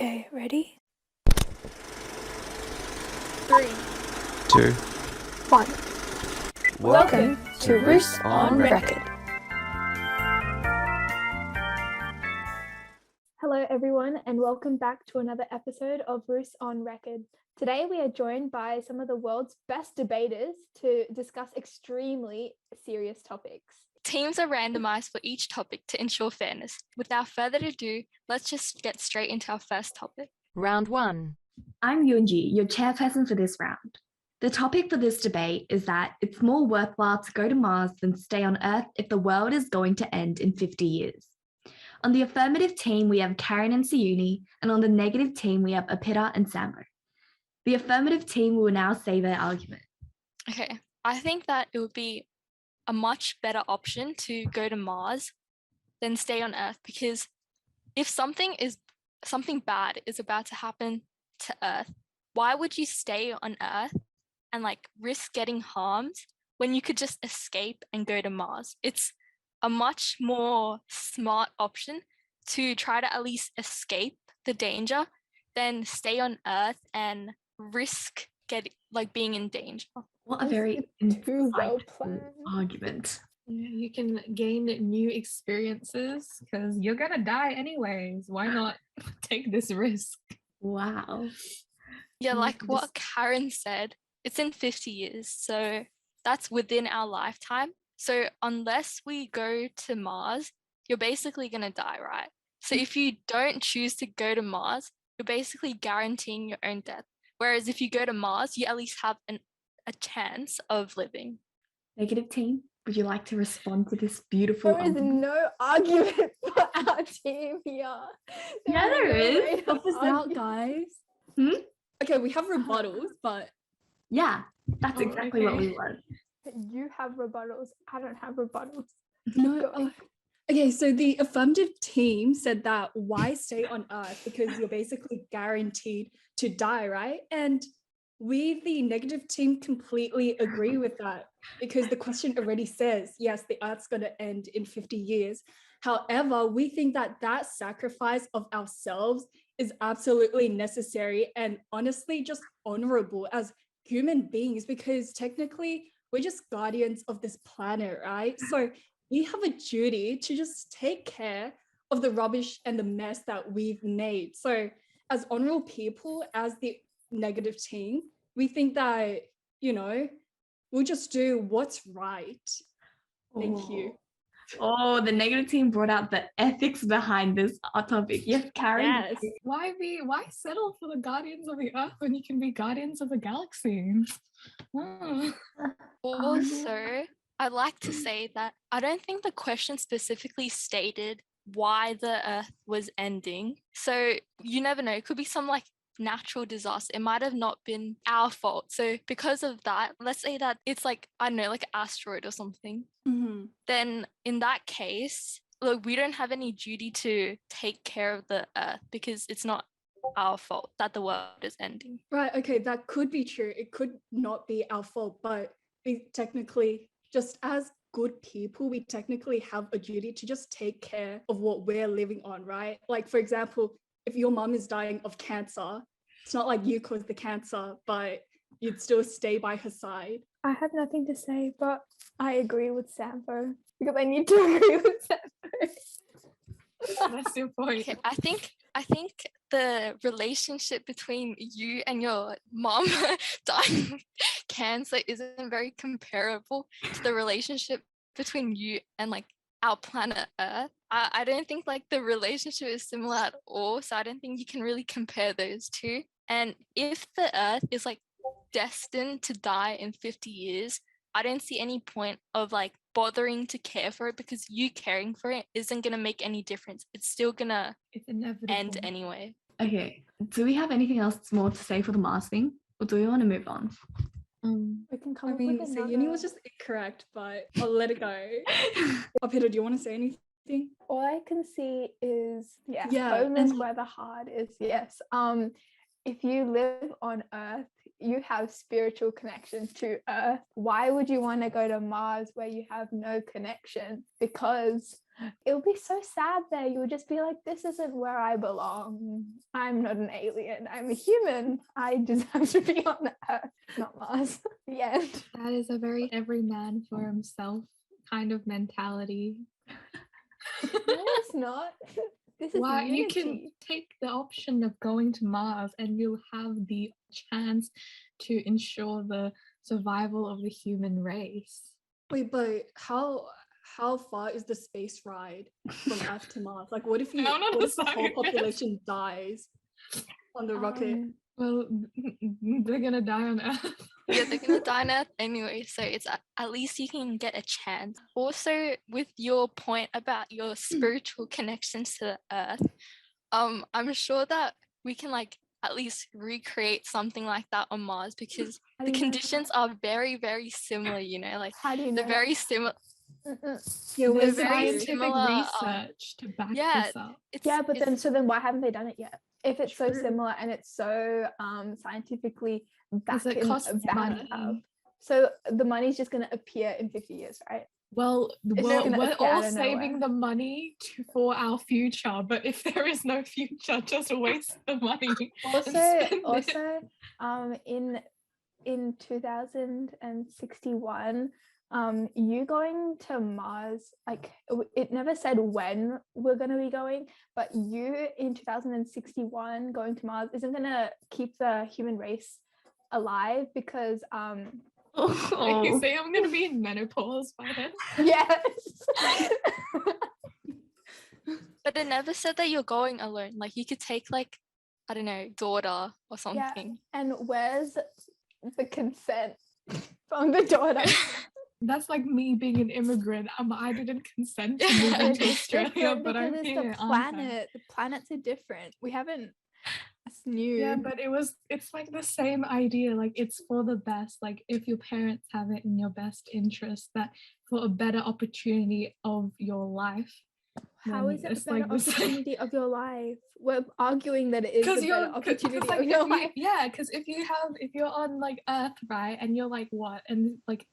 Okay, ready? 3, 2. 1. Welcome to Ruse on Record. Hello everyone and welcome back to another episode of Ruse on Record. Today we are joined by some of the world's best debaters to discuss extremely serious topics. Teams are randomized for each topic to ensure fairness. Without further ado, let's just get straight into our first topic. Round 1. I'm Yunji, your chairperson for this round. The topic for this debate is that it's more worthwhile to go to Mars than stay on Earth if the world is going to end in 50 years. On the affirmative team, we have Karen and Sayuni, and on the negative team, we have Apita and Sambo. The affirmative team will now say their argument. Okay, I think that it would be a much better option to go to Mars than stay on Earth, because if something bad is about to happen to Earth, why would you stay on Earth and risk getting harmed when you could just escape and go to Mars? It's a much more smart option to try to at least escape the danger than stay on Earth and risk being in danger. What a very insightful argument. Yeah, you can gain new experiences because you're gonna die anyways. Why not take this risk? Wow. Yeah, like what Karen said, it's in 50 years, so that's within our lifetime. So unless we go to Mars, you're basically gonna die, right? So if you don't choose to go to Mars, you're basically guaranteeing your own death. Whereas if you go to Mars, you at least have a chance of living. Negative team, would you like to respond to this beautiful There is no argument for our team here. There is. Help us out, guys. Okay, we have rebuttals, but Yeah, that's exactly what we want. You have rebuttals. I don't have rebuttals. no. Okay, so the affirmative team said that why stay on Earth, because you're basically guaranteed to die, right? And we, the negative team, completely agree with that, because the question already says, yes, the Earth's going to end in 50 years. However, we think that that sacrifice of ourselves is absolutely necessary and honestly just honorable as human beings, because technically we're just guardians of this planet, right? So we have a duty to just take care of the rubbish and the mess that we've made. So as honorable people, as the negative team, we think that, we'll just do what's right. Thank you. Oh, the negative team brought out the ethics behind this topic. Yes, Karen. Yes. Why settle for the guardians of the Earth when you can be guardians of the galaxy? Also, I'd like to say that I don't think the question specifically stated why the Earth was ending. So you never know. It could be some natural disaster. It might have not been our fault. So because of that, let's say that it's I don't know, an asteroid or something. Mm-hmm. Then in that case, look, we don't have any duty to take care of the Earth because it's not our fault that the world is ending. Right, okay, that could be true. It could not be our fault, but we technically, just as good people, we technically have a duty to just take care of what we're living on, right? Like, for example, if your mom is dying of cancer, it's not like you caused the cancer, but you'd still stay by her side. I have nothing to say, but I agree with Sambo because I need to agree with Sambo. That's your point. Okay, I think the relationship between you and your mom dying of cancer isn't very comparable to the relationship between you and our planet Earth. I don't think the relationship is similar at all, so I don't think you can really compare those two. And if the Earth is destined to die in 50 years, I don't see any point of bothering to care for it, because you caring for it isn't going to make any difference. It's still going to end anyway. Okay, do we have anything else more to say for the Mars thing, or do we want to move on? We can come up with so another. Uni was just incorrect, but I'll let it go. Peter, do you want to say anything? All I can see is Yeah, home is where the heart is. Yes. if you live on Earth, you have spiritual connection to Earth. Why would you want to go to Mars where you have no connection? Because it would be so sad there. You would just be like, this isn't where I belong. I'm not an alien. I'm a human. I deserve to be on the Earth, not Mars. The end. That is a very every man for himself kind of mentality. No, it's not. This is Why you unity. can take the option of going to Mars and you'll have the chance to ensure the survival of the human race. Wait, but how far is the space ride from Earth to Mars? Like, what if the whole understand. population dies on the rocket? Well, they're gonna die on Earth. Yeah, they're gonna die on Earth anyway, so it's at least you can get a chance. Also, with your point about your spiritual connections to the Earth, I'm sure that we can like at least recreate something like that on Mars, because How the do you know conditions are very, very similar, you know, like How do you know they're very similar. Yeah, There's where's the very scientific similar, research to back yeah, this up. it's Yeah, but it's- then why haven't they done it yet? If it's so True. similar and it's so scientifically Because it costs money. up, so the money's just going to appear in 50 years, right? Well, It's we're gonna appear all out of saving nowhere. the money for our future, but if there is no future, just waste the money. Also, in 2061, you going to Mars, like it never said when we're going to be going, but you in 2061 going to Mars isn't going to keep the human race alive, because You say I'm gonna be in menopause by then. yes. but it never said that you're going alone. Like you could take like, I don't know, daughter or something. And where's the consent from the daughter? That's like me being an immigrant. I didn't consent to Yeah, moving But to it's Australia, different but I'm because it's here. the aren't I? planet. The planets are different. We haven't. It's new. Yeah, but it's like the same idea. Like it's for the best. Like if your parents have it in your best interest, that for a better opportunity of your life. How then is it a it's better like the same- opportunity of your life? We're arguing that it is a better opportunity like, of your if you- life. yeah, because if you're on like Earth, right, and you're like what, and like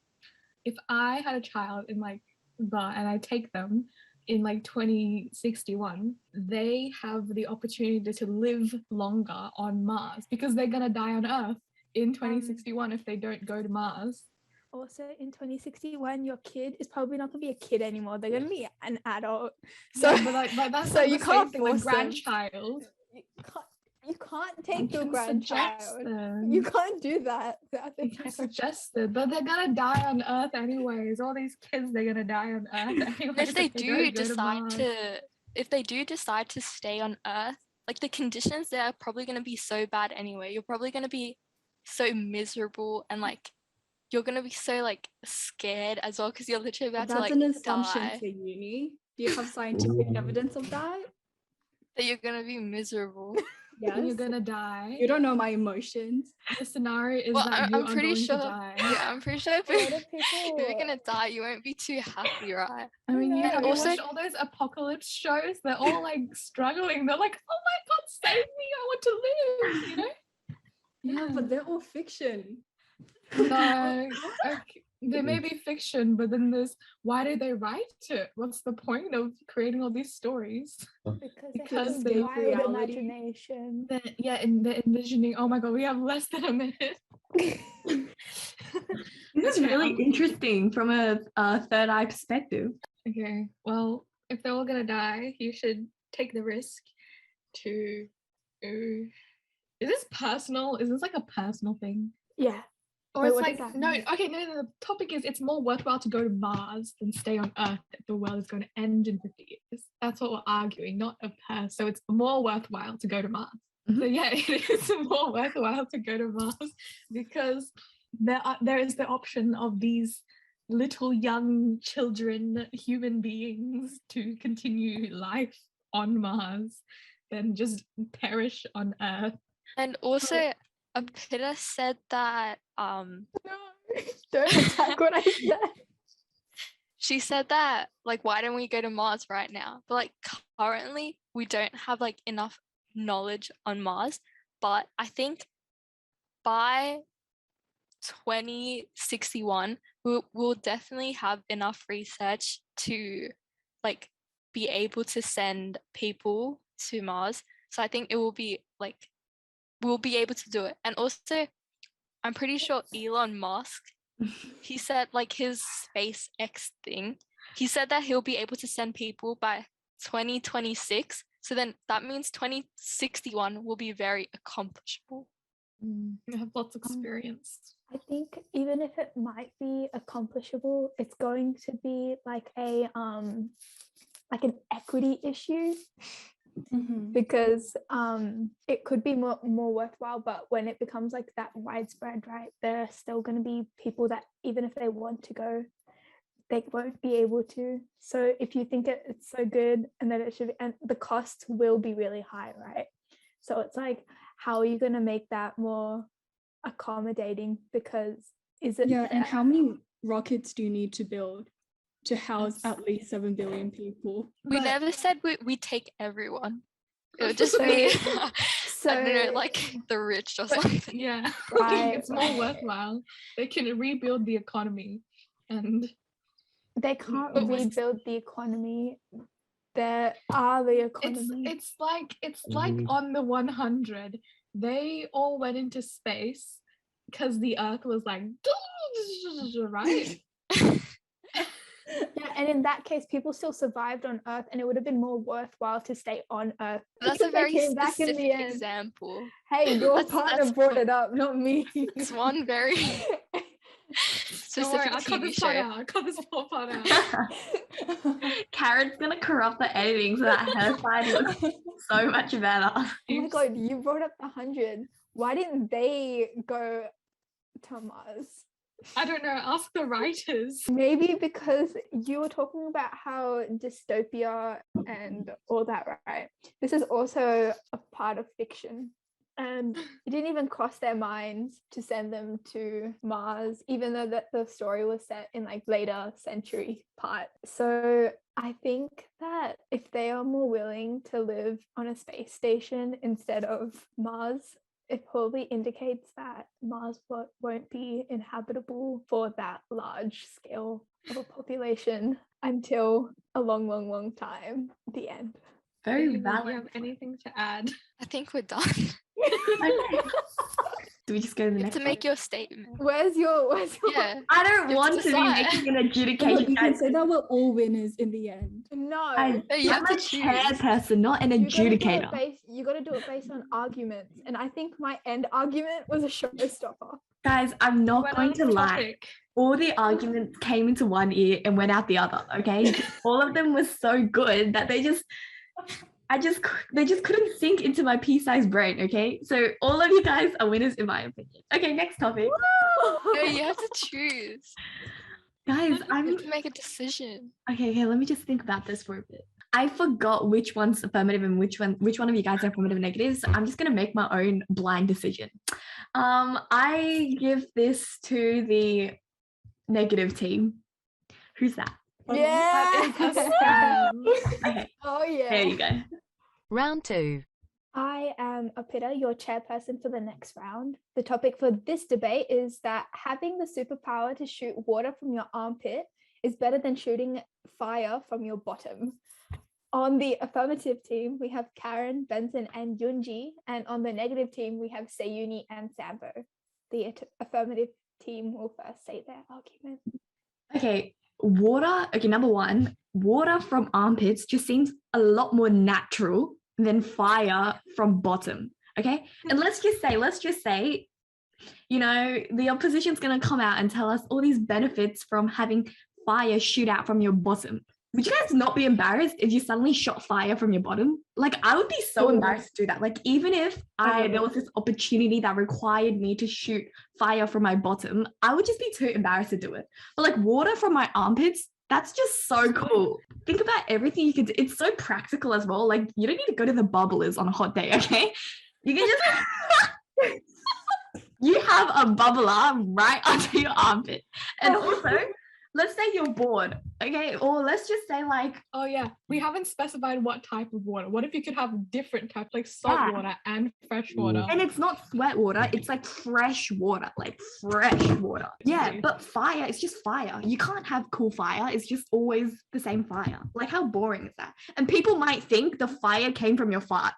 if I had a child in like and I take them in like 2061, they have the opportunity to live longer on Mars because they're gonna die on Earth in 2061 if they don't go to Mars. Also, in 2061, your kid is probably not going to be a kid anymore. They're going to be an adult. So, So, but that's so not you the same can't thing. Like force them. grandchild. You can't take your can suggest grandchild. them. You can't do that. You can suggest it, but they're gonna die on Earth anyways. All these kids, they're gonna die on Earth anyways. And if they do don't go decide Mars. if they do decide to stay on Earth, like the conditions there are probably going to be so bad anyway. You're probably going to be so miserable, and like you're going to be so like scared as well, because you're literally about to That's like an assumption die, for uni. Do you have scientific evidence of that? that you're going to be miserable. Yes. And you're gonna die. You don't know my emotions. The scenario is Well, that you I'm are pretty going sure. to die. Yeah, I'm pretty sure if A lot you're, of people. if you're going to die, you won't be too happy, right? I mean, No, have you also- watched all those apocalypse shows? They're all like struggling. They're like, "Oh my God, save me! I want to live." You know? Yeah, but they're all fiction. No, okay, they may be fiction, but then there's why do they write it? What's the point of creating all these stories? Because they they have have wild reality. imagination. And they're envisioning. Oh my God, we have less than a minute. This is Okay, really interesting from a third eye perspective. Okay, well, if they're all gonna die, you should take the risk to. Is this personal? Is this like a personal thing? Yeah. Or Wait, it's what like does that no, mean? okay, no. The topic is it's more worthwhile to go to Mars than stay on Earth if the world is going to end in 50 years. That's what we're arguing, not a person. So it's more worthwhile to go to Mars. So yeah, it is more worthwhile to go to Mars because there is the option of these little young children, human beings, to continue life on Mars than just perish on Earth. And also, Apita said that No, don't attack what I said. she said that like, why don't we go to Mars right now? But like currently we don't have like enough knowledge on Mars. but I think by 2061, we'll definitely have enough research to like be able to send people to Mars. So I think it will be like, we'll be able to do it. And also, I'm pretty sure Elon Musk, he said like his SpaceX thing, he said that he'll be able to send people by 2026. So then that means 2061 will be very accomplishable. You have lots of experience. I think even if it might be accomplishable, it's going to be like an equity issue. Because it could be more worthwhile, but when it becomes like that widespread, right, there are still going to be people that even if they want to go, they won't be able to. So if you think it's so good and that it should be, and the cost will be really high, right? So it's like, how are you going to make that more accommodating? Because is it and how many rockets do you need to build to house at least 7 billion people? We never said we take everyone. It would just be, I don't know, like the rich or something. Yeah, Right, it's more worthwhile. They can rebuild the economy, and they can't rebuild the economy. There are the economy. It's like on the 100, they all went into space because the Earth was like, right? Yeah, and in that case, people still survived on Earth, and it would have been more worthwhile to stay on Earth. That's a because they very came back in the specific end. example. Hey, your That's- partner that's brought one- it up, not me. It's one very Don't worry, specific I'll cut TV this part show. out. I'll cut this whole part out. Karen's gonna corrupt the editing so that her side looks so much better. Oh my god, you brought up 100. Why didn't they go to Mars? I don't know. Ask the writers. Maybe because you were talking about how dystopia and all that, right? This is also a part of fiction. And it didn't even cross their minds to send them to Mars, even though that the story was set in like later century part. So I think that if they are more willing to live on a space station instead of Mars, it probably indicates that Mars won't be inhabitable for that large scale of a population until a long, long, long time, the end. Very Do you valid. have anything to add? I think we're done. Okay. Do we just go to the You have next to one? make your statement. Where's your Yeah. I don't You have want to to be decide. making an Look, adjudication. you can guys. say that we're all winners in the end. No, No, you I'm have a to choose. chairperson, not an you gotta do it adjudicator. you got to do it based on arguments, and I think my end argument was a showstopper. Guys, I'm not Went going on to the lie. topic. All the arguments came into one ear and went out the other, okay? All of them were so good that they just couldn't sink into my pea-sized brain, okay? So all of you guys are winners in my opinion. Okay, next topic. No, you have to choose. Guys, You I'm have to make a decision. okay, let me just think about this for a bit. I forgot which one's affirmative and which one of you guys are affirmative and negative. So I'm just gonna make my own blind decision. I give this to the negative team. Who's that? Yeah. That is a spam. Okay, Oh yeah. there you go. Round 2. I am Apita, your chairperson for the next round. The topic for this debate is that having the superpower to shoot water from your armpit is better than shooting fire from your bottom. On the affirmative team, we have Karen, Benson, and Yunji. And on the negative team, we have Sayuni and Sambo. The affirmative team will first say their argument. Okay, water. Okay, number one, water from armpits just seems a lot more natural than fire from bottom. Okay, and let's just say, you know, the opposition's gonna come out and tell us all these benefits from having fire shoot out from your bottom. Would you guys not be embarrassed if you suddenly shot fire from your bottom? Like, I would be so embarrassed to do that. Like, even if there was this opportunity that required me to shoot fire from my bottom, I would just be too embarrassed to do it. But like water from my armpits, that's just so cool. Think about everything you can do. It's so practical as well. Like, you don't need to go to the bubblers on a hot day, okay? You can just you have a bubbler right under your armpit. And also, let's say you're bored, okay? Or let's just say like, Oh yeah, we haven't specified what type of water. What if you could have different types, like salt Yeah. water and fresh water? and it's not sweat water, it's like fresh water, like fresh water. Yeah, Okay. but fire, it's just fire. You can't have cool fire. It's just always the same fire. Like, how boring is that? And people might think the fire came from your farts.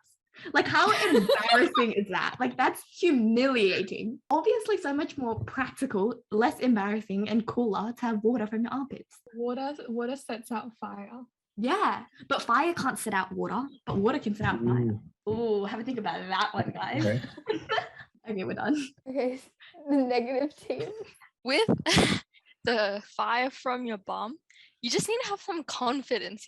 Like, how embarrassing is that? Like, that's humiliating. Obviously, so much more practical, less embarrassing, and cooler to have water from your armpits. Water sets out fire. Yeah, but fire can't set out water, but water can set out fire. Ooh, have a think about that one, guys. Okay. Okay, we're done. Okay, the negative team. With the fire from your bum, you just need to have some confidence,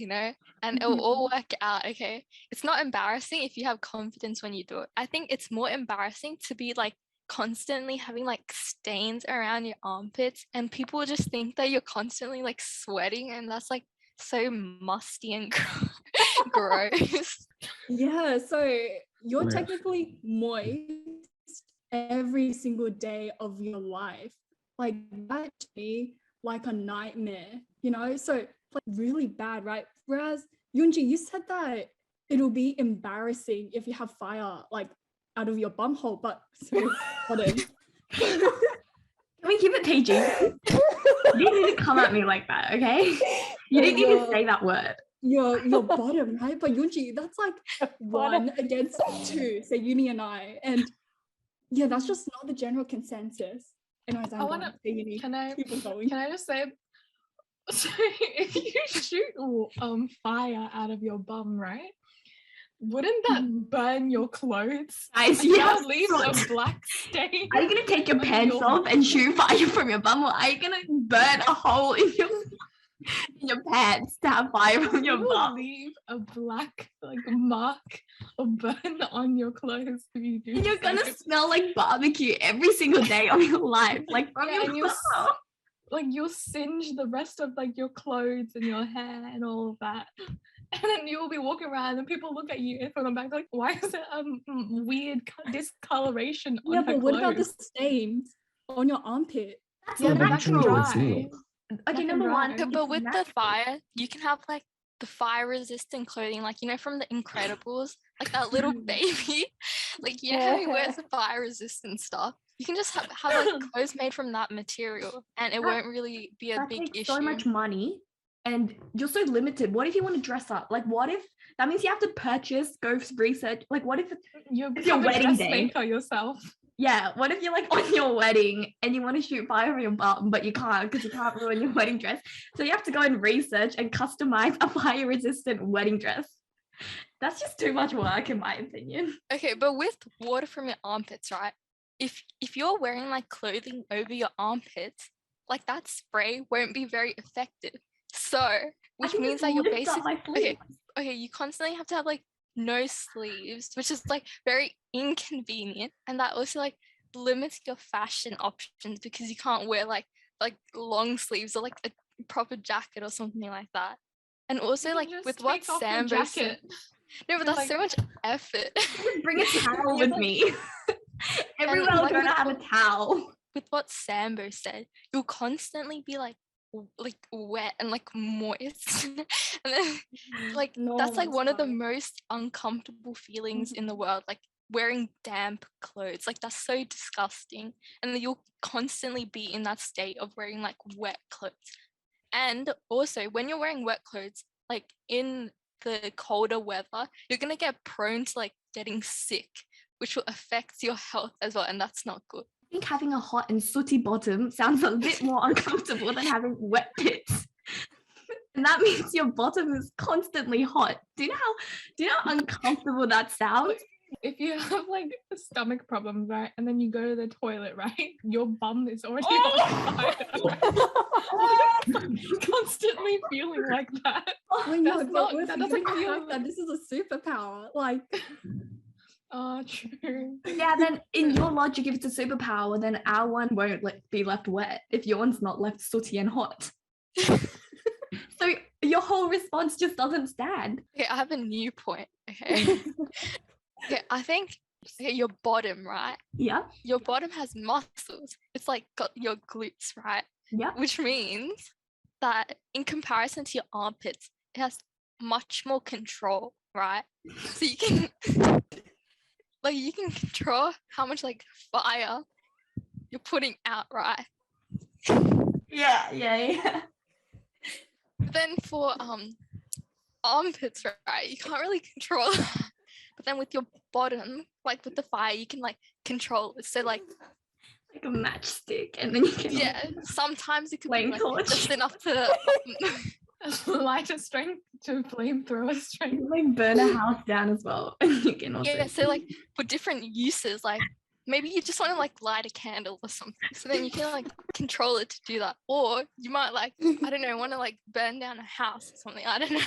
and it'll all work out, okay? It's not embarrassing if you have confidence when you do it. I think it's more embarrassing to be like constantly having like stains around your armpits, and people will just think that you're constantly like sweating, and that's like so musty and gross. Yeah, so you're Yeah. technically moist every single day of your life. Like that to me, like a nightmare, so like really bad, right? Whereas Yunji, you said that it'll be embarrassing if you have fire like out of your bum hole, but so Can we keep it PG? You didn't need to come at me like that, okay? You didn't need to say that word. your bottom, right? But Yunji, that's like 1 against 2, say Uni and I, and yeah, that's just not the general consensus. Anyways, I'm done. Say Uni. Can I Keep on going. can I just say, so if you shoot fire out of your bum, right? Wouldn't that burn your clothes? Guys, Like, yeah. that leaves a black stain. Are you gonna take your on pants your- off and shoot fire from your bum, or are you gonna burn a hole in your pants to have fire from your You will bum? leave a black like mark or burn on your clothes if you do. And you're gonna so. smell like barbecue every single day of your life, like from Yeah, your and you'll bum. like you'll singe the rest of like your clothes and your hair and all of that. And then you'll be walking around and people look at you from the back like, why is it weird discoloration on Yeah, her but what about the clothes? stains on your armpit? That's Yeah, but that can Eventually natural. it's dry. healed. Okay, can number one. dry. But it's with the natural. fire, you can have like the fire resistant clothing, like from the Incredibles, like that little baby, like how he wears the fire resistant stuff. You can just have like clothes made from that material, and it That- won't really be a That big takes issue. so much money, and you're so limited. What if you want to dress up? Like, what if that means you have to purchase, go research? Like, what if You're It's your become a wedding day. dressmaker yourself. yeah, what if you're like on your wedding and you want to shoot fire from your bum, but you can't because you can't ruin your wedding dress. So you have to go and research and customize a fire resistant wedding dress. That's just too much work, in my opinion. Okay, but with water from your armpits, right? If you're wearing like clothing over your armpits, like that spray won't be very effective. So, which means that you're basically okay, you constantly have to have like no sleeves, which is like very inconvenient, and that also like limits your fashion options because you can't wear like long sleeves or like a proper jacket or something like that. And also You like can just with what take off your Sambo said, jacket. no, but You're that's like- so much effort. Bring a towel You're with like- me. Everywhere I'm like gonna with have a towel. With what Sambo said, you'll constantly be like wet and like moist, and then like No, that's like that's one of the fine. most uncomfortable feelings in the world, like wearing damp clothes. Like that's so disgusting, and then you'll constantly be in that state of wearing like wet clothes. And also when you're wearing wet clothes, like in the colder weather, you're gonna get prone to like getting sick, which will affect your health as well, and that's not good. I think having a hot and sooty bottom sounds a bit more uncomfortable than having wet pits. And that means your bottom is constantly hot. Do you know how uncomfortable that sounds? If you have like stomach problems, right, and then you go to the toilet, right, your bum is already on fire. Constantly feeling like that. Oh no, That's but not- we're that doesn't forgetting feel- the fact that this is a superpower. Like, Oh, true. Yeah, then in your logic, if it's a superpower, then our one won't be left wet if your one's not left sooty and hot. So your whole response just doesn't stand. Okay, I have a new point. Okay. Okay, I think your bottom, right? Yeah, Your bottom has muscles. It's like got your glutes, right? yeah. Which means that in comparison to your armpits, it has much more control, right? So you can like you can control how much like fire you're putting out, right? Yeah. But then for armpits, right, you can't really control that. But then with your bottom, like with the fire, you can like control it. So like Like a matchstick, and then you can yeah, sometimes it could be flame like torch. just enough to Lighter strength to flamethrower strength. like burn a house down as well. You can also yeah, so like for different uses, like maybe you just want to like light a candle or something. So then you can like control it to do that. Or you might like, I don't know, want to like burn down a house or something. I don't know.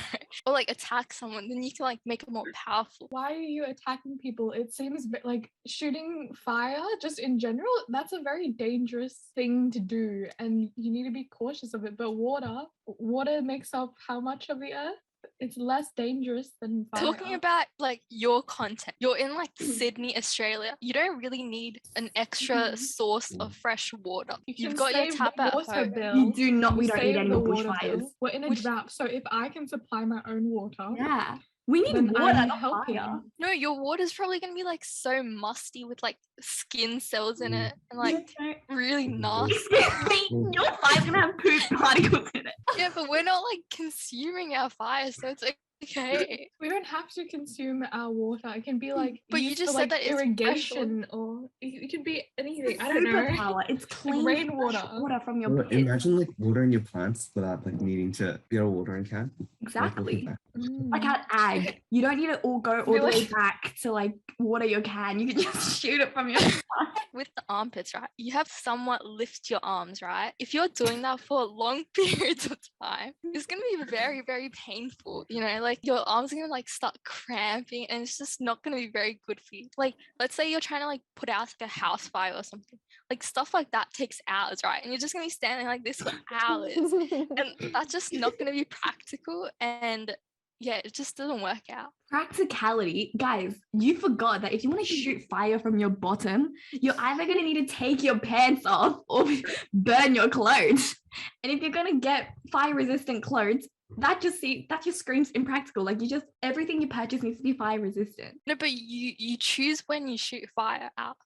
Or like attack someone. Then you can like make it more powerful. Why are you attacking people? It seems like shooting fire, just in general, that's a very dangerous thing to do. And you need to be cautious of it. But water makes up how much of the earth? It's less dangerous than fire. Talking about like your content, you're in like Sydney, Australia. You don't really need an extra source of fresh water. You've got your tap at home. you do not. We don't need save any the more water bushfires. bill. We're in a drought, so if I can supply my own water, Yeah, we need then water, I'm not helping. fire. No, your water's probably gonna be like so musty with like skin cells in it and like really nasty. Your fire's gonna have poop particles in it. Yeah, but we're not like consuming our fire, so it's okay. We don't have to consume our water. It can be like But you used just for, said like, that it's irrigation, or it can be anything. I don't know. Superpower. It's clean rainwater. fresh water from your Well, pit. imagine like watering your plants without like needing to get a watering can. Exactly. Mm. Like at ag, you don't need to all go all the way Really? back to like water your can. You can just shoot it from your. With the armpits, right? You have somewhat lift your arms, right? If you're doing that for long periods of time, it's gonna be very, very painful. You know, like your arms are gonna like start cramping, and it's just not gonna be very good for you. Like, let's say you're trying to like put out like a house fire or something. Like stuff like that takes hours, right? And you're just gonna be standing like this for hours, and that's just not gonna be practical. And yeah, it just doesn't work out. Practicality, guys, you forgot that if you want to shoot fire from your bottom, you're either going to need to take your pants off or burn your clothes. And if you're going to get fire resistant clothes, that just screams impractical. Like everything you purchase needs to be fire resistant. No, but you choose when you shoot fire out.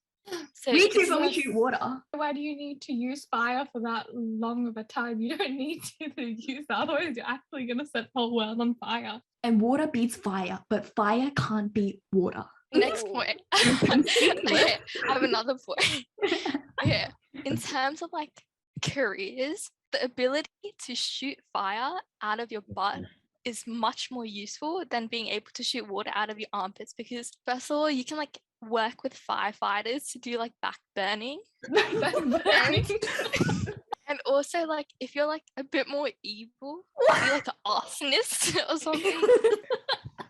So We it's choose when we not- shoot water. Why do you need to use fire for that long of a time? You don't need to use that. Otherwise, you're actually going to set the whole world on fire. And water beats fire, but fire can't beat water. Next point. Okay, I have another point. Okay, in terms of like careers, the ability to shoot fire out of your butt is much more useful than being able to shoot water out of your armpits, because first of all, you can like work with firefighters to do like back burning. And also, like, if you're like a bit more evil, be like an arsonist or something.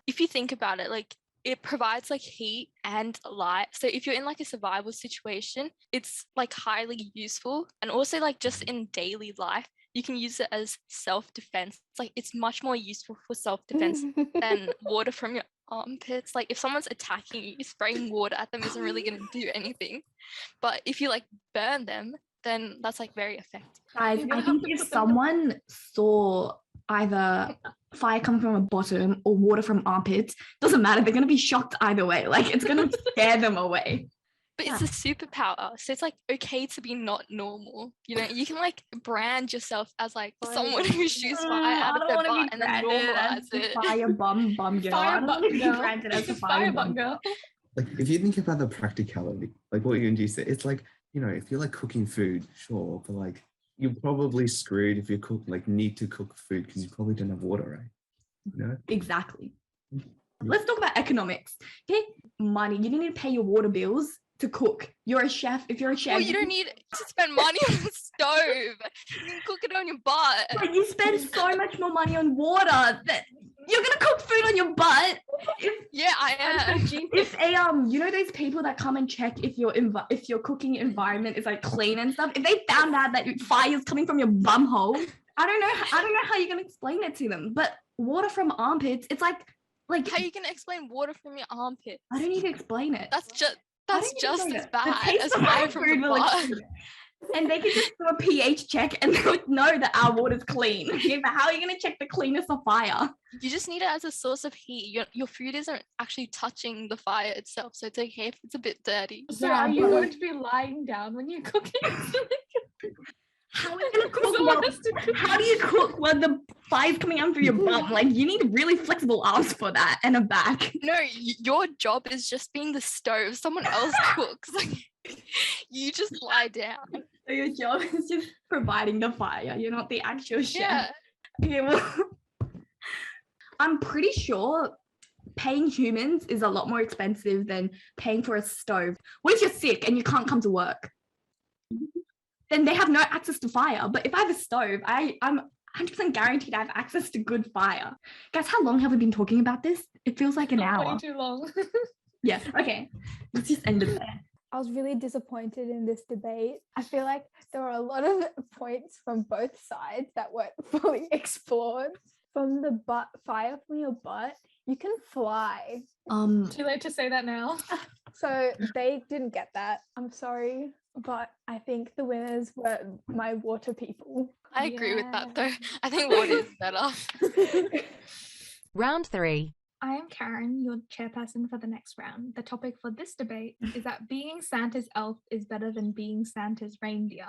If you think about it, like, it provides like heat and light. So if you're in like a survival situation, it's like highly useful. And also, like, just in daily life, you can use it as self-defense. It's like it's much more useful for self-defense than water from your armpits. Like, if someone's attacking you, spraying water at them isn't really going to do anything. But if you like burn them, then that's like very effective. Guys, You're I gonna think have to if put them- someone saw either fire come from a bottom or water from armpits, doesn't matter. They're going to be shocked either way. Like, it's going to scare them away. But it's a superpower, so it's like okay to be not normal. You know, you can like brand yourself as like someone who shoots fire out of their butt and then normalize it. Fire bum girl. I Fire don't butt wanna be girl. branded as a fire bum girl. Like if you think about the practicality, like what you said, it's like, you know, if you're like cooking food, sure, but like you're probably screwed if you need to cook food because you probably don't have water, right? You know? Exactly. Let's talk about economics. Okay, money. You don't need to pay your water bills to cook. You're a chef. If you're a chef, Well, you don't need to spend money on the stove. You can cook it on your butt. But you spend so much more money on water that you're gonna cook food on your butt. Yeah, I am. If a you know those people that come and check if your cooking environment is like clean and stuff, if they found out that fire is coming from your bum hole, I don't know how you're gonna explain it to them. But water from armpits, it's like How are you gonna explain water from your armpit? I don't need to explain it. That's just I don't need to as explain it. The bad taste as of fire my from food the will butt. explain it. And they could just do a pH check and they would know that our water's clean. Okay, but how are you going to check the cleanness of fire? You just need it as a source of heat. Your food isn't actually touching the fire itself, so it's okay if it's a bit dirty. So Yeah, are you but- going to be lying down when you're cooking? How are you going to cook? Someone Well, has to cook. how do you cook when the fire's coming out through your bum? Like, you need really flexible arms for that and a back. No, your job is just being the stove. Someone else cooks. You just lie down. So your job is just providing the fire. You're not the actual chef. Yeah. Okay, well, I'm pretty sure paying humans is a lot more expensive than paying for a stove. What if you're sick and you can't come to work? Then they have no access to fire. But if I have a stove, I'm 100% guaranteed I have access to good fire. Guys, how long have we been talking about this? It feels like an hour. Way too long. Yeah, okay. Let's just end it there. I was really disappointed in this debate. I feel like there were a lot of points from both sides that weren't fully explored. From the fire from your butt, you can fly. Too late to say that now. So they didn't get that. I'm sorry, but I think the winners were my water people. I agree with that though. I think water is better. Round 3. I am Karen, your chairperson for the next round. The topic for this debate is that being Santa's elf is better than being Santa's reindeer.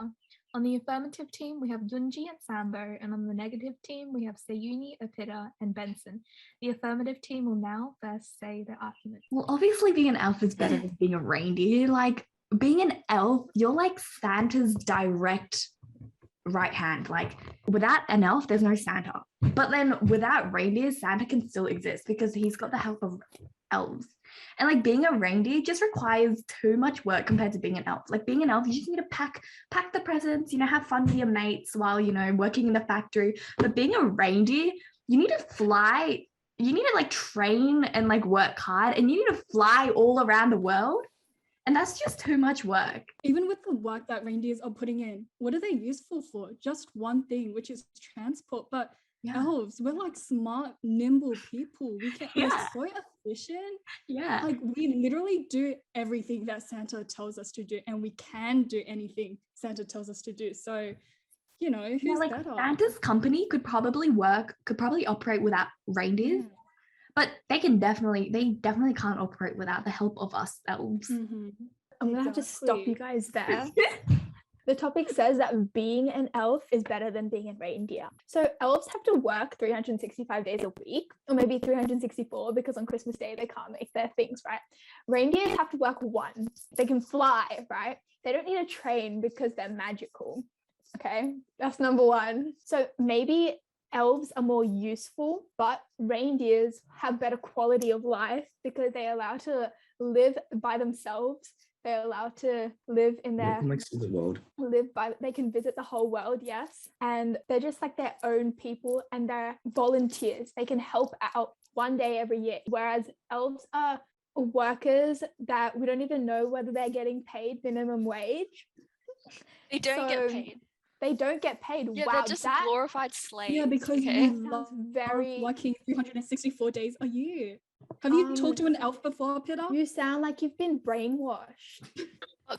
On the affirmative team, we have Yunji and Sambo, and on the negative team, we have Sayuni, Opita, and Benson. The affirmative team will now first say their argument. Well, obviously being an elf is better than being a reindeer. Like, being an elf, you're like Santa's direct right hand. Like, without an elf, there's no Santa. But then without reindeers, Santa can still exist because he's got the help of elves. And like being a reindeer just requires too much work compared to being an elf. Like being an elf, you just need to pack the presents, have fun with your mates while, working in the factory. But being a reindeer, you need to fly. You need to like train and like work hard, and you need to fly all around the world. And that's just too much work. Even with the work that reindeers are putting in, what are they useful for? Just one thing, which is transport. But elves, we're like smart, nimble people. We're so efficient. Yeah. Like we literally do everything that Santa tells us to do, and we can do anything Santa tells us to do. So, who's like better? Santa's company could probably operate without reindeers. Yeah. But they definitely can't operate without the help of us elves. Mm-hmm. I'm going to have to stop Exactly. you guys there. The topic says that being an elf is better than being a reindeer. So elves have to work 365 days a week, or maybe 364 because on Christmas Day they can't make their things, right? Reindeers have to work one. They can fly, right? They don't need to train because they're magical. Okay, that's number one. So maybe elves are more useful, but reindeers have better quality of life because they're allowed to live by themselves. They're allowed to live in They their can like see the world. they can visit the whole world, yes. And they're just like their own people, and they're volunteers. They can help out one day every year. Whereas elves are workers that we don't even know whether they're getting paid minimum wage. They don't get paid. They don't get paid. Yeah, wow, they're just that glorified slaves. Yeah, because okay? you sounds love very. working 364 days a year. Have you talked to an elf before, Peter? You sound like you've been brainwashed.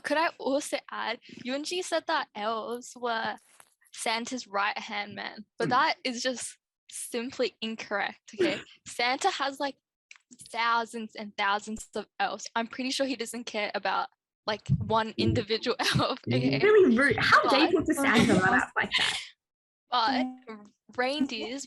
Could I also add, Yunji said that elves were Santa's right hand man, but that is just simply incorrect. Okay, Santa has like thousands and thousands of elves. I'm pretty sure he doesn't care about like one individual elf. Okay, Really rude. How But- dare you put the Santa run out like that? but reindeers,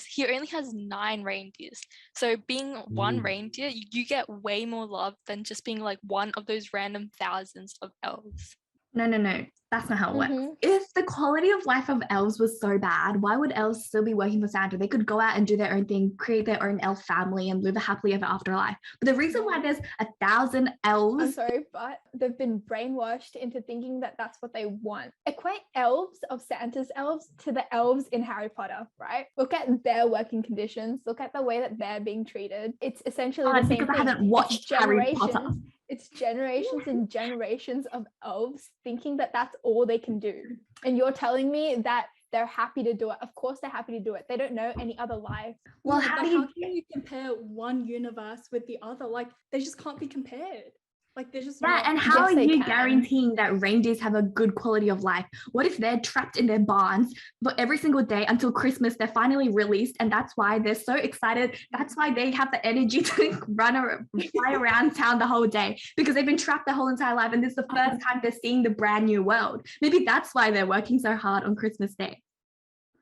he only has 9 reindeers. So being one Ooh. reindeer, you get way more love than just being like one of those random thousands of elves. No. That's not how it works. Mhm. If the quality of life of elves was so bad, why would elves still be working for Santa? They could go out and do their own thing, create their own elf family, and live a happily ever after life. But the reason why there's 1,000 I'm elves, sorry, but they've been brainwashed into thinking that that's what they want. Equate elves of Santa's elves to the elves in Harry Potter, right? Look at their working conditions. Look at the way that they're being treated. It's essentially the same because I thing. haven't It's watched Harry Potter. It's generations and generations of elves thinking that that's all they can do. And you're telling me that they're happy to do it. Of course they're happy to do it. They don't know any other life. Well, Yeah, how but do you? can you compare one universe with the other? Like they just can't be compared. Like they're just Yeah, not. and how Yes, are they you can. guaranteeing that reindeers have a good quality of life? What if they're trapped in their barns for every single day until Christmas? They're finally released, and that's why they're so excited. That's why they have the energy to fly around town the whole day, because they've been trapped their whole entire life, and this is the first time they're seeing the brand new world. Maybe that's why they're working so hard on Christmas Day.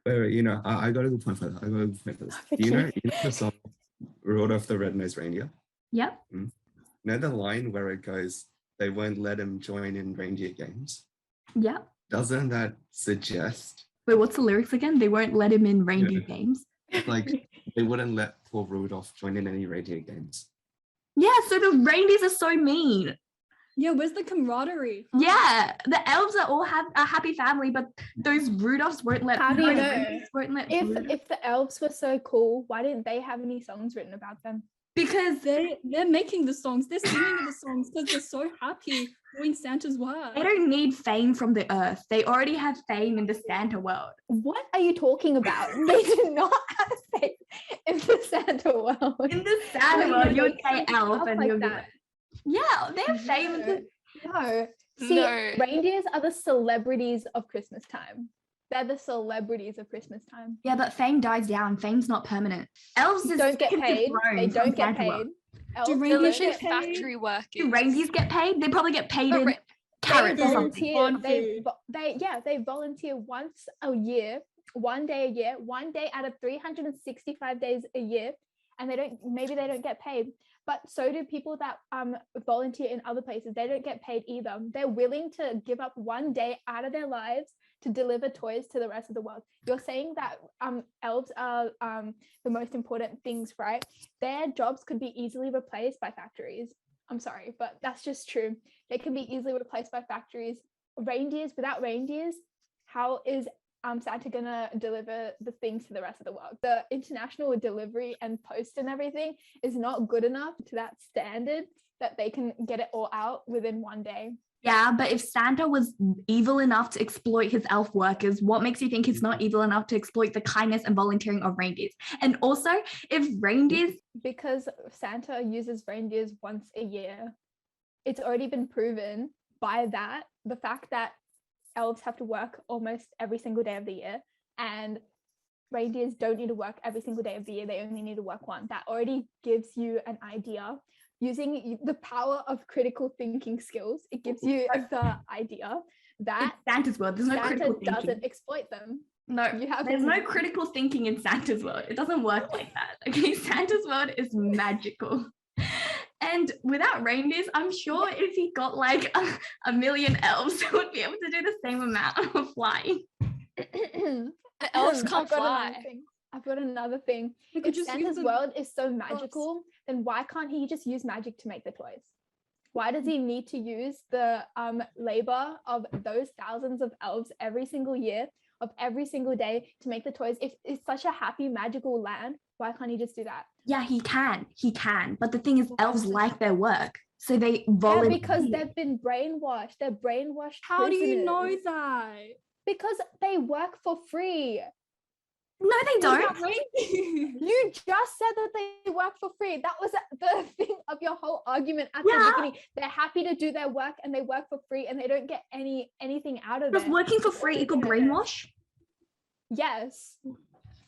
Wait, you know, I got a good point for that. I got a good point for this. You know the song Rudolph the Red-Nosed Reindeer? Yep. You know the line where it goes, they won't let him join in reindeer games? Yep. Doesn't that suggest, Wait, what's the lyrics again? They won't let him in reindeer games. like, they wouldn't let poor Rudolph join in any reindeer games? Yeah, so the reindeers are so mean. Yeah, where's the camaraderie? Yeah, the elves are all have a happy family, but those Rudolphs won't let. How do you those know? reindeers won't let Rudolph- If the elves were so cool, why didn't they have any songs written about them? because They're making the songs. They're singing the songs because they're so happy doing Santa's work. they don't need fame from the earth. They already have fame in the Santa world. What are you talking about? They do not have faith in the Santa world. In the Santa Wait, world, no, you would say elf, Stuff and like you'll be that. like, yeah, they have fame in the. No. See, No. reindeers are the celebrities of Christmas time. They're the celebrities of Christmas time. Yeah, but fame dies down. Fame's not permanent. Elves is Don't get paid. enthroned They from don't get Santa paid. world. Elves Do don't reindeers Delicious get paid. factory workers. Do reindeers get paid? They probably get paid in Correct. They carrots or something. volunteer. Fun They volunteer once a year, 1 day a year, 1 day out of 365 days a year, and they don't get paid. But so do people that volunteer in other places. They don't get paid either. They're willing to give up 1 day out of their lives to deliver toys to the rest of the world. You're saying that elves are the most important things, right? Their jobs could be easily replaced by factories. I'm sorry, but that's just true. They can be easily replaced by factories. Without reindeers, how is Santa gonna deliver the things to the rest of the world? The international delivery and post and everything is not good enough to that standard that they can get it all out within 1 day. Yeah, but if Santa was evil enough to exploit his elf workers, what makes you think he's not evil enough to exploit the kindness and volunteering of reindeers? And also, if reindeers... Because Santa uses reindeers once a year. It's already been proven by that, the fact that elves have to work almost every single day of the year, and reindeers don't need to work every single day of the year. They only need to work one. That already gives you an idea. Using the power of critical thinking skills, it gives you the idea that in Santa's world, there's no Santa critical thinking. doesn't exploit them. No, You have there's no critical thinking in Santa's world. It doesn't work like that. Okay, Santa's world is magical. And without reindeers, I'm sure if he got like a million elves, he would be able to do the same amount of flying. The elves can't fly. I've got another thing. They could If just use Santa's the world is so magical, then why can't he just use magic to make the toys? Why does he need to use the labor of those thousands of elves every single year, of every single day to make the toys? If it's such a happy, magical land, why can't he just do that? Yeah, he can. But the thing is, elves like their work. So they Yeah, volunteer. because they've been brainwashed. They're brainwashed. How do you know prisoners. that? Because they work for free. No, they don't. You just said that they work for free. That was the thing of your whole argument at Yeah. the beginning. They're happy to do their work and they work for free and they don't get anything out of Does it. working for free equal brainwash? Yes.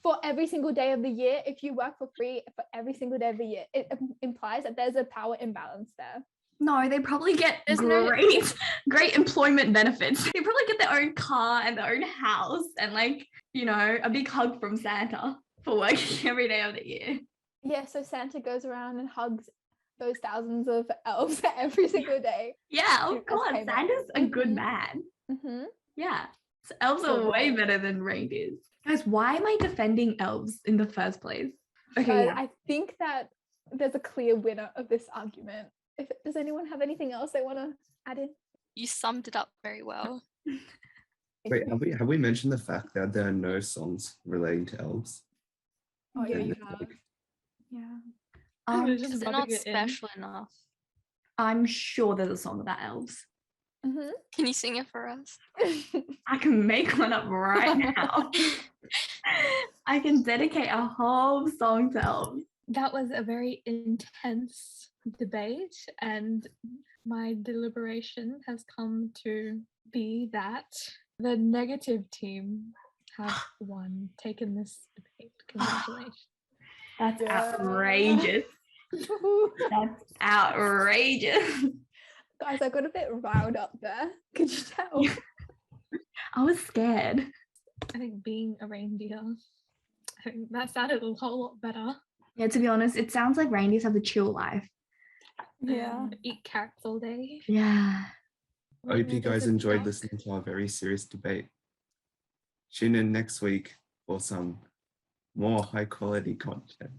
For every single day of the year, if you work for free for every single day of the year, it implies that there's a power imbalance there. No, they probably get There's no- great employment benefits. They probably get their own car and their own house and like, you know, a big hug from Santa for working every day of the year. Yeah, so Santa goes around and hugs those thousands of elves every single day. Yeah, oh As God, payment. Santa's a good Mhm. man. Mm-hmm. Yeah, so elves So are way right. better than reindeers. Guys, why am I defending elves in the first place? Okay, But yeah. I think that there's a clear winner of this argument. Does anyone have anything else they want to add in? You summed it up very well. Wait, have we mentioned the fact that there are no songs relating to elves? Oh yeah, And you it's have. like, Yeah. We're just Because they're rubbing not it in. special enough. I'm sure there's a song about elves. Mm-hmm. Can you sing it for us? I can make one up right now. I can dedicate a whole song to elves. That was a very intense debate, and My deliberation has come to be that the negative team have won, taken this debate. Congratulations. That's Yeah. outrageous. That's outrageous. Guys, I got a bit riled up there. Could you tell? I was scared. I think being a reindeer, I think that sounded a whole lot better. Yeah, to be honest, it sounds like reindeers have a chill life. Yeah. Eat carrots all day. Yeah. I hope you Reindeer guys doesn't enjoyed talk. listening to our very serious debate. Tune in next week for some more high quality content.